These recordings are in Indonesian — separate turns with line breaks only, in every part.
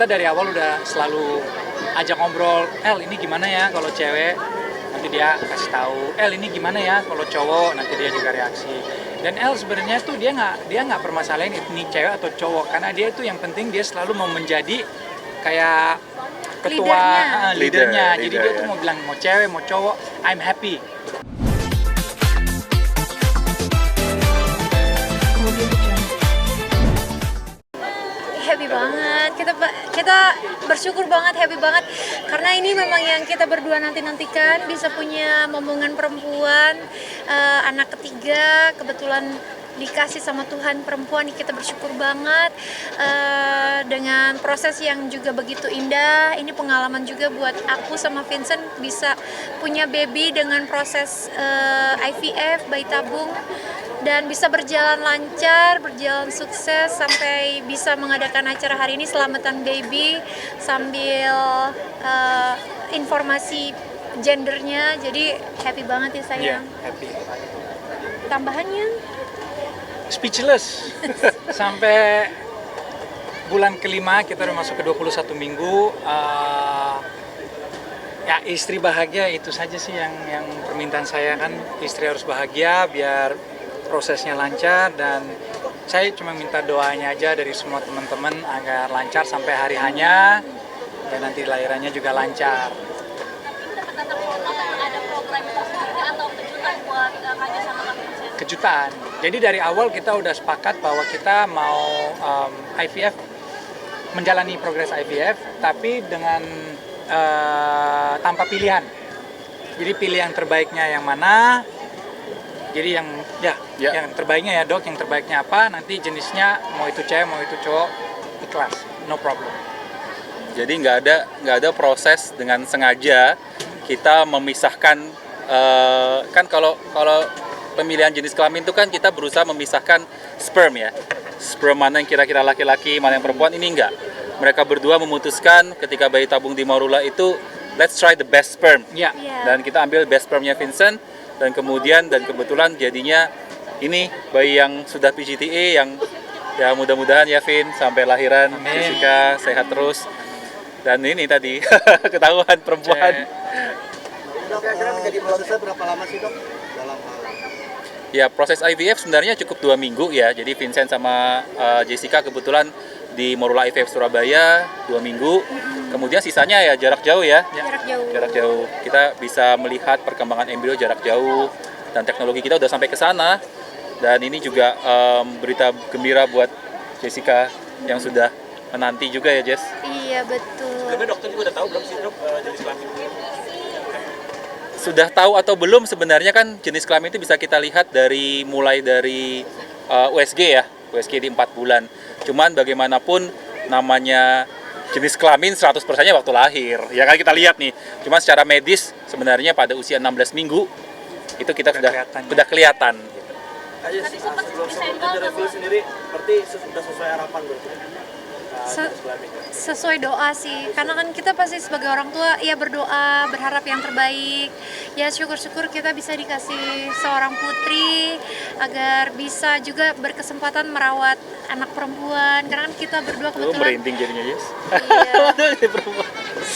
kita dari awal udah selalu ajak ngobrol, ini gimana ya kalau cewek, nanti dia kasih tahu, ini gimana ya kalau cowok, nanti dia juga reaksi. Dan sebenarnya tuh dia nggak permasalahin ini cewek atau cowok, karena dia itu yang penting dia selalu mau menjadi kayak ketua leadernya. Jadi dia tuh mau bilang mau cewek mau cowok, I'm happy.
Happy banget, kita bersyukur banget, happy banget karena ini memang yang kita berdua nantikan, bisa punya momongan perempuan, anak ketiga, kebetulan dikasih sama Tuhan perempuan. Kita bersyukur banget dengan proses yang juga begitu indah. Ini pengalaman juga buat aku sama Vincent bisa punya baby dengan proses IVF, bayi tabung, dan bisa berjalan lancar, berjalan sukses sampai bisa mengadakan acara hari ini, selamatan baby, sambil informasi gendernya. Jadi happy banget ya sayang.
Happy.
Tambahannya?
Speechless. Sampai bulan kelima kita udah masuk ke 21 minggu. Ya istri bahagia itu saja sih yang permintaan saya, kan istri harus bahagia biar prosesnya lancar, dan saya cuma minta doanya aja dari semua teman-teman agar lancar sampai hari hanya, dan nanti lahirannya juga lancar. Kejutan. Jadi dari awal kita udah sepakat bahwa kita mau IVF, menjalani progres IVF, tapi dengan tanpa pilihan. Jadi pilih yang terbaiknya yang mana. Jadi yang terbaiknya ya dok, yang terbaiknya apa, nanti jenisnya mau itu cewek mau itu cowok, ikhlas, no problem.
Jadi nggak ada proses dengan sengaja kita memisahkan, kan kalau pemilihan jenis kelamin itu kan kita berusaha memisahkan sperm ya, sperm mana yang kira-kira laki-laki, mana yang perempuan. Ini enggak, mereka berdua memutuskan ketika bayi tabung di Marula itu, let's try the best sperm. Dan kita ambil best spermnya Vincent, dan kebetulan jadinya ini bayi yang sudah PGTA, yang ya mudah-mudahan ya Vin sampai lahiran Jessica sehat terus. Dan ini tadi ketahuan perempuan.
Dok, kira-kira menjadi prosesnya berapa lama sih dok?
Ya proses IVF sebenarnya cukup 2 minggu ya. Jadi Vincent sama Jessica kebetulan di Marula IVF Surabaya 2 minggu. Kemudian sisanya ya jarak jauh ya. Jarak jauh. Kita bisa melihat perkembangan embrio jarak jauh, dan teknologi kita udah sampai ke sana. Dan ini juga berita gembira buat Jessica yang sudah menanti juga ya Jess.
Iya betul.
Tapi dokter juga udah tahu belum sih dok jenis kelamin?
Sudah tahu atau belum sebenarnya, kan jenis kelamin itu bisa kita lihat mulai dari USG ya, USG di 4 bulan. Cuman bagaimanapun namanya jenis kelamin 100%-nya waktu lahir. Ya kan kita lihat nih. Cuma secara medis sebenarnya pada usia 16 minggu itu kita sudah kelihatan.
Tadi sempat review sendiri, berarti sudah sesuai harapan berarti?
Sesuai doa sih, karena kan kita pasti sebagai orang tua ya berdoa, berharap yang terbaik. Ya syukur-syukur kita bisa dikasih seorang putri agar bisa juga berkesempatan merawat anak perempuan, karena kan kita berdua kebetulan
merinding jadinya Yes.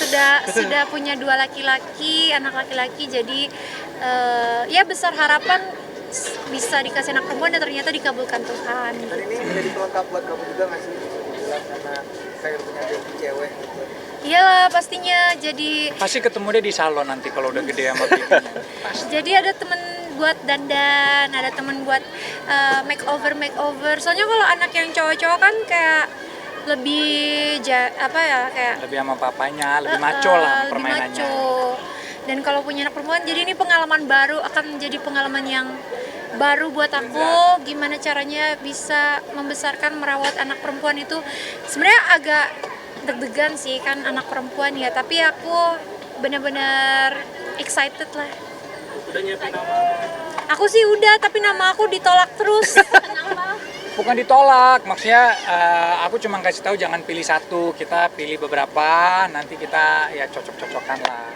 Iya, sudah punya 2 laki-laki, anak laki-laki. Jadi ya besar harapan bisa dikasih anak perempuan, dan ternyata dikabulkan Tuhan.
Dan ini menjadi pelengkap buat kamu juga nggak sih? Karena saya punya baby cewek gitu.
Iya pastinya, jadi
Pasti ketemu dia di salon nanti kalau udah gede sama babynya.
jadi ada temen buat dandan, ada temen buat makeover. Soalnya kalau anak yang cowok-cowok kan kayak lebih kayak
Lebih sama papanya, lebih maco lah permainannya.
maco. Dan kalau punya anak perempuan, jadi ini pengalaman baru, akan menjadi pengalaman yang baru buat aku. Gimana caranya bisa membesarkan, merawat anak perempuan itu sebenarnya agak deg-degan sih, kan anak perempuan ya, tapi aku benar-benar excited lah.
Udah nyiapin nama?
Aku sih udah, tapi nama aku ditolak terus.
Bukan ditolak, maksudnya aku cuma kasih tahu jangan pilih satu, kita pilih beberapa, nanti kita ya cocok-cocokan lah.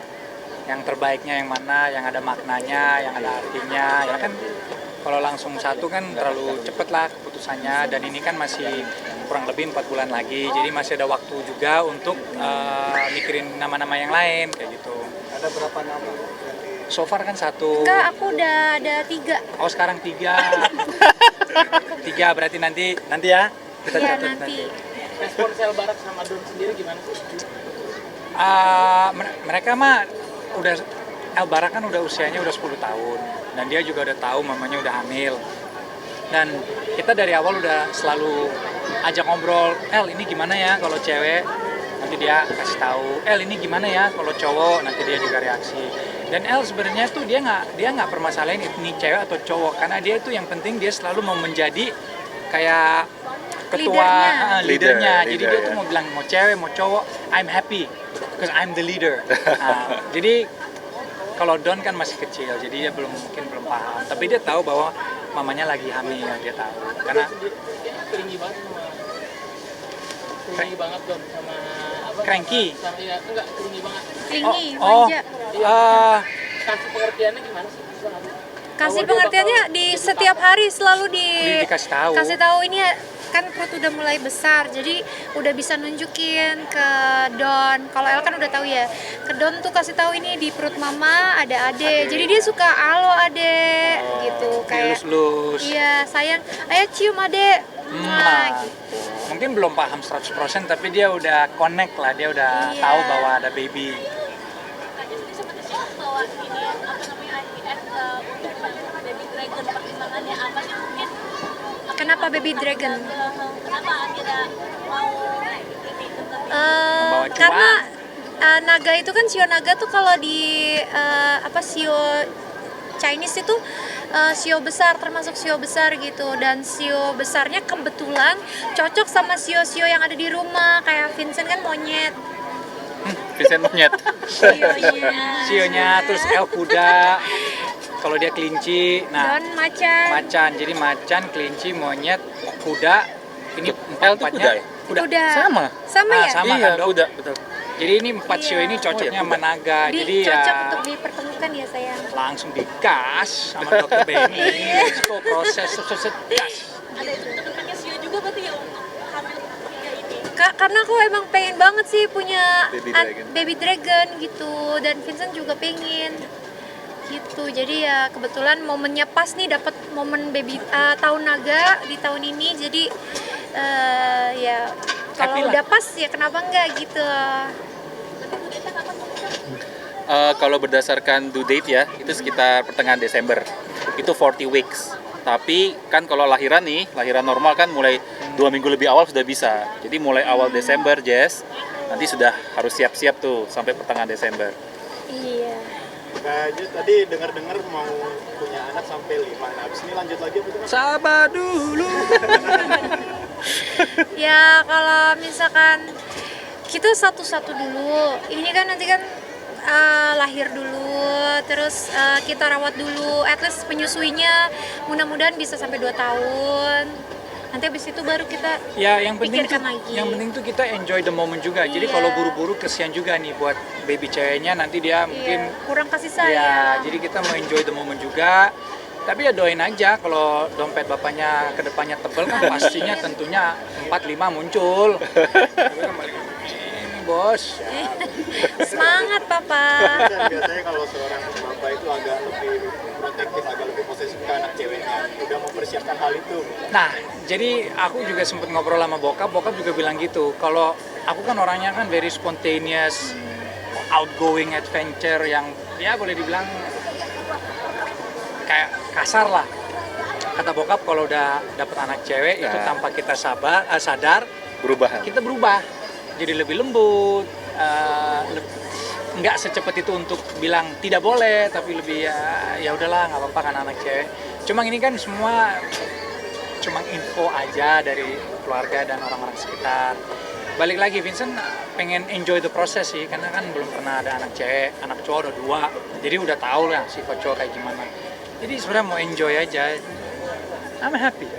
Yang terbaiknya yang mana, yang ada maknanya, yang ada artinya, ya kan. Kalau langsung satu kan terlalu cepet lah keputusannya, dan ini kan masih kurang lebih 4 bulan lagi. Jadi masih ada waktu juga untuk mikirin nama-nama yang lain kayak gitu.
Ada berapa nama?
So far kan 1.
Kak, aku udah ada 3.
Oh sekarang 3. 3 berarti nanti ya kita
Iya,
catat
nanti.
Respon Sel Barak sama Don sendiri gimana sih?
Mereka mah udah El Barak kan udah usianya udah 10 tahun dan dia juga udah tahu mamanya udah hamil. Dan kita dari awal udah selalu ajak ngobrol, El ini gimana ya kalau cewek, nanti dia kasih tahu, El ini gimana ya kalau cowok, nanti dia juga reaksi. Dan El sebenarnya tuh dia nggak permasalahin ini cewek atau cowok, karena dia itu yang penting dia selalu mau menjadi kayak ketua leadernya. Jadi dia tuh mau bilang mau cewek mau cowok, I'm happy because I'm the leader. Nah, jadi kalau Don kan masih kecil, jadi dia mungkin belum paham. Tapi dia tahu bahwa mamanya lagi hamil, dia tahu. Karena
Clingy banget sama clingy banget Don sama apa?
Cranky.
Sama ya enggak clingy banget.
Klingi,
oh,
manja.
Kasih pengertiannya gimana sih?
Kasih pengertiannya di setiap hari selalu
dikasih tahu.
Kasih tahu ini kan perut udah mulai besar, jadi udah bisa nunjukin ke Don. Kalau El kan udah tahu ya, ke Don tuh kasih tahu ini di perut mama ada ade. Jadi dia suka halo ade gitu kayak.
Lus-lus.
Iya sayang, ayo cium ade.
Nah,
Gitu.
mungkin belum paham 100% tapi dia udah connect lah, dia udah
Iya.
tahu bahwa ada baby.
Bahwa ini apa namanya IVF untuk baby dragon pertimbangannya apa sih mungkin
Kenapa baby dragon?
kenapa akhirnya mau ini
Membawa cuan.
Karena naga itu kan shio naga tuh kalau di shio Chinese itu shio besar, termasuk shio besar gitu, dan shio besarnya kebetulan cocok sama shio-shio yang ada di rumah, kayak Vincent kan monyet.
Vincent monyet.
Sionya terus El kuda. Kalau dia kelinci, nah
Don macan.
macan. Jadi macan, kelinci, monyet, kuda. Ini
El tuh
empatnya
kuda ya?
Kuda.
Sama.
Sama ya?
Sama
Iya,
kan, Dok?
kuda, betul.
Jadi ini 4 sio ini cocoknya sama naga. Jadi
Cocok
ya
untuk dipertemukan ya sayang.
langsung digas sama dokter Benny. Let's go proses gas.
ada itu sio juga berarti ya untuk hamil ketiga ini
Karena aku emang pengen banget sih punya
Baby dragon.
baby dragon gitu, dan Vincent juga pengen gitu. Jadi ya kebetulan momennya pas nih, dapat momen baby tahun naga di tahun ini. Jadi ya kalau
Happy lah.
udah pas ya kenapa enggak gitu.
Kalau berdasarkan due date ya, itu sekitar pertengahan Desember. Itu 40 weeks. Tapi kan kalau lahiran nih, lahiran normal kan mulai 2 minggu lebih awal sudah bisa. Jadi mulai awal Desember, Jess, nanti sudah harus siap-siap tuh sampai pertengahan Desember.
Iya.
Kayaknya tadi dengar-dengar mau punya anak sampai 5. Nah, abis ini lanjut lagi apa gimana?
Sabar dulu.
Ya kalau misalkan kita satu-satu dulu, ini kan nanti kan lahir dulu, terus kita rawat dulu, at least penyusuinya mudah-mudahan bisa sampai 2 tahun. Nanti habis itu baru kita
Ya yang penting tuh,
pikirkan lagi.
yang penting tuh kita enjoy the moment juga. Jadi
Iya.
kalau buru-buru kesian juga nih buat baby ceweknya, nanti dia mungkin
kurang kasih
ya.
sayang.
Jadi kita mau enjoy the moment juga. Tapi ya doain aja kalau dompet bapaknya kedepannya tebel kan pastinya tentunya 4-5 muncul. Tapi kan balik ini bos.
Semangat papa.
Dan biasanya kalau seorang bapak itu agak lebih protektif, agak lebih posesif ke anak ceweknya. Udah mempersiapkan hal itu.
Nah, jadi aku juga sempet ngobrol sama bokap juga bilang gitu. Kalau aku kan orangnya kan very spontaneous, outgoing adventure yang ya boleh dibilang kayak kasar lah. Kata bokap kalau udah dapet anak cewek itu
Nah.
tanpa kita sadar
Berubah.
kita berubah. Jadi lebih lembut, nggak secepat itu untuk bilang tidak boleh, tapi lebih ya udahlah nggak apa-apa kan anak cewek. Cuma ini kan semua cuma info aja dari keluarga dan orang-orang sekitar. Balik lagi Vincent pengen enjoy the process sih, karena kan belum pernah ada anak cewek, anak cowok udah 2, jadi udah tahu lah sifat cowok kayak gimana. Jadi sebenarnya mau enjoy aja. I'm happy.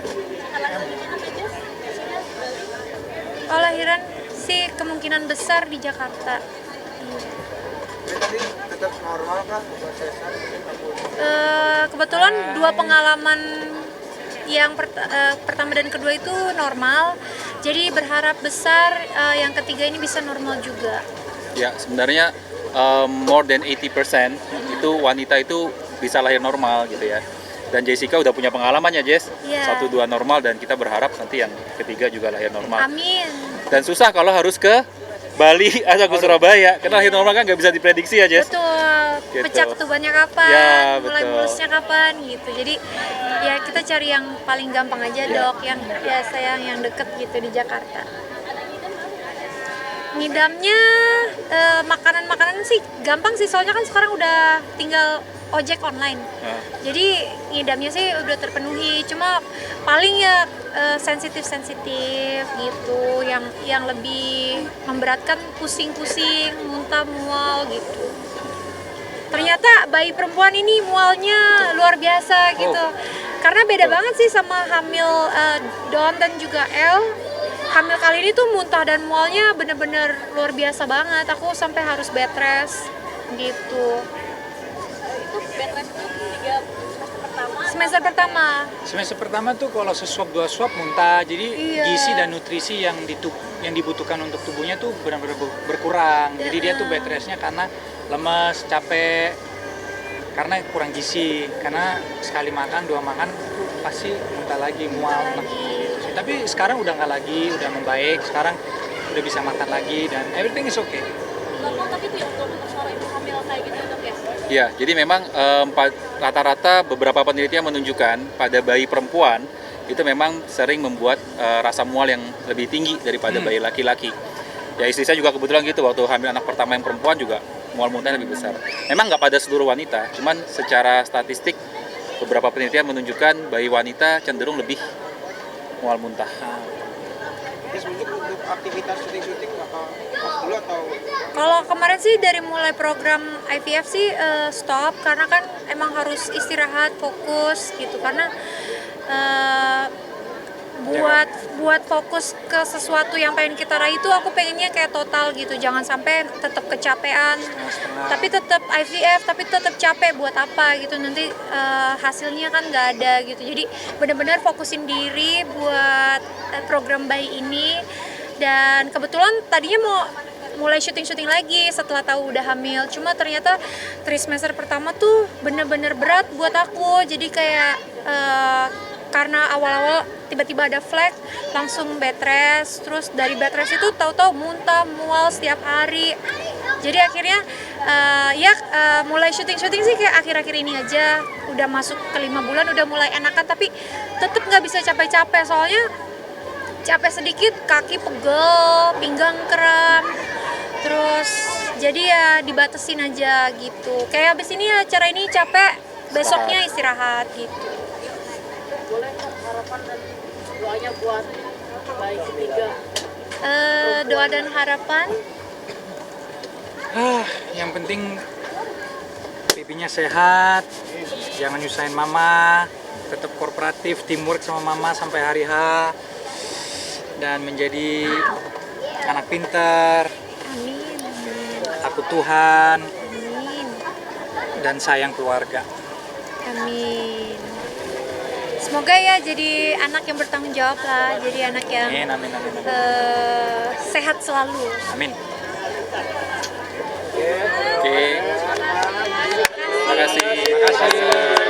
Kalau lahiran sih kemungkinan besar di Jakarta.
Jadi tadi tetap normal kah prosesnya?
Kebetulan 2 pengalaman yang pertama dan kedua itu normal. Jadi berharap besar yang ketiga ini bisa normal juga.
Ya, sebenarnya more than 80% itu wanita itu bisa lahir normal gitu ya. Dan Jessica udah punya pengalaman ya, Jess.
Iya.
1, 2 normal, dan kita berharap nanti yang ketiga juga lahir normal.
Amin.
Dan susah kalau harus ke Bali atau ke Surabaya, karena lahir normal kan nggak bisa diprediksi ya, Jess.
Betul.
Gitu.
Pecah ketubannya kapan,
Ya,
mulai
betul.
mulusnya kapan gitu. Jadi ya kita cari yang paling gampang aja, Dok, yang biasa yang deket gitu di Jakarta. Ngidamnya makanan-makanan sih gampang sih, soalnya kan sekarang udah tinggal ojek online.
Nah,
Jadi ngidamnya sih udah terpenuhi, cuma paling ya sensitif gitu, yang lebih memberatkan pusing-pusing, muntah, mual gitu. Ternyata bayi perempuan ini mualnya luar biasa gitu. Karena beda banget sih sama hamil Don dan juga El. Hamil kali ini tuh muntah dan mualnya bener-bener luar biasa banget. Aku sampai harus bed rest gitu.
Itu bed rest itu 3
Semester pertama.
Semester pertama tuh kalau sesuap 2 suap muntah, jadi
Iya.
gizi dan nutrisi yang dibutuhkan untuk tubuhnya tuh benar-benar berkurang. Jadi dia tuh bed restnya karena lemes, capek, karena kurang gizi. Karena sekali makan, 2 makan tuh pasti muntah lagi, mual lagi. Tapi sekarang udah nggak lagi, udah membaik. Sekarang udah bisa makan lagi dan everything is okay.
normal, tapi itu ya untuk seorang ibu hamil kayak gitu Dok ya.
ya, jadi memang rata-rata beberapa penelitian menunjukkan pada bayi perempuan itu memang sering membuat rasa mual yang lebih tinggi daripada bayi laki-laki. Ya, istri saya juga kebetulan gitu, waktu hamil anak pertama yang perempuan juga mual muntahnya lebih besar. Memang nggak pada seluruh wanita, cuman secara statistik beberapa penelitian menunjukkan bayi wanita cenderung lebih mual muntah.
Terus untuk aktivitas syuting bakal off dulu atau
Kalau kemarin sih dari mulai program IVF sih stop, karena kan emang harus istirahat, fokus gitu, karena buat fokus ke sesuatu yang pengen kita raih itu aku pengennya kayak total gitu, jangan sampai tetap kecapean, tapi tetap IVF tapi tetap capek buat apa gitu, nanti hasilnya kan nggak ada gitu. Jadi benar-benar fokusin diri buat program bayi ini. Dan kebetulan tadinya mau mulai syuting lagi setelah tahu udah hamil, cuma ternyata trimester pertama tuh bener-bener berat buat aku. Jadi kayak karena awal-awal tiba-tiba ada flag, langsung bed rest, terus dari bed rest itu tahu-tahu muntah, mual setiap hari. Jadi akhirnya mulai syuting sih kayak akhir-akhir ini aja, udah masuk ke 5 bulan udah mulai enakan, tapi tetap nggak bisa capek-capek, soalnya capek sedikit kaki pegel, pinggang kram, terus jadi ya dibatasin aja gitu. Kayak abis ini acara ini capek, besoknya istirahat gitu.
Boleh harapan dan doanya buat bayi ketiga.
Doa dan harapan,
Yang penting pipinya sehat, jangan nyusahin mama, tetap kooperatif, teamwork sama mama sampai hari H, dan menjadi anak pintar,
amin,
takut Tuhan,
amin,
dan sayang keluarga.
amin. Semoga ya jadi anak yang bertanggung jawab lah, jadi anak yang
Amin, amin, amin, amin.
sehat selalu.
Amin.
Oke. Terima kasih.
Terima kasih.